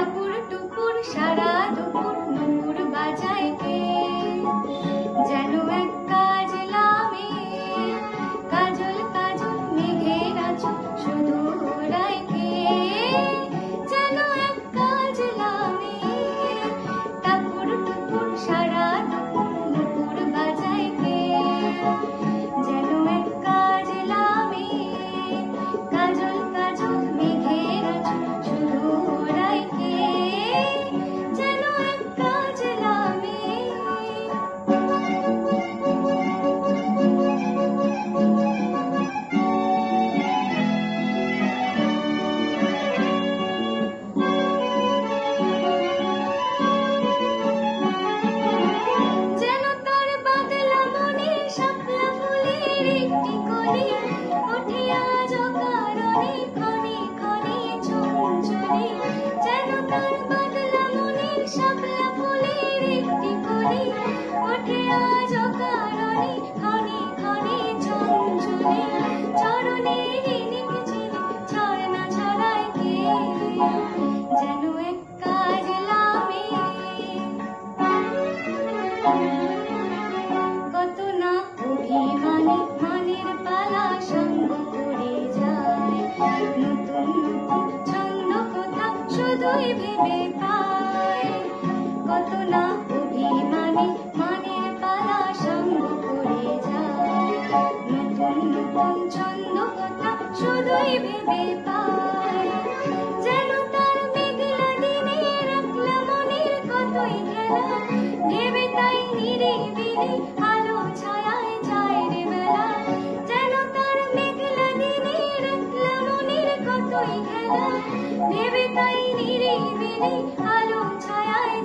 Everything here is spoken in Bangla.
টাপুর টুপুর সারা দুপুর নুপুর বাজায় কে, যেন এক কাজলা মেয়ে, কাজল কাজল মেঘের আঁচল শুধু ওড়ায় কে, যেন এক কাজলা মেয়ে। টাপুর টুপুর সারা দুপুর নুপুর বাজায় কে, যেন এক কাজলা মেয়ে, কাজল কাজল মেঘের আঁচল শুধু ওড়ায় কে, যেন এক কাজলা মেয়ে। যেন তার বাদলা মনে শাপলা ফুলের একটি কলি, ওঠে আজ অকারণে ক্ষণে ক্ষণে চঞ্চলে। যেন তার বাদলা মনে শাপলা ফুলের একটি কলি, ওঠে আজ অকারণে ক্ষণে ক্ষণে চঞ্চলে। চরণে রিনিক ঝিনিক ঝরনা ঝরায় কে, যেন এক কাজলা মেয়ে। কত না অভিমানী মানের পালা সঙ্গ করে যায়, নতুন নতুন ছন্দ কথা শুধুই ভেবে পায়। কত না অভিমানী মানের পালা সঙ্গ করে যায়, নতুন নতুন ছন্দ কথা শুধুই ভেবে পায়। যেন তার মেঘলা দিনে রাখলা মনের কতই খেলা, ভেবে তাই নিরিবিলি আলো ছায়ায় যায় রে বেলা। যেন তার মেঘলা দিনে রাখলা মনের কতই খেলা, ভেবে তাই নিরিবিলি আলো ছায়ায়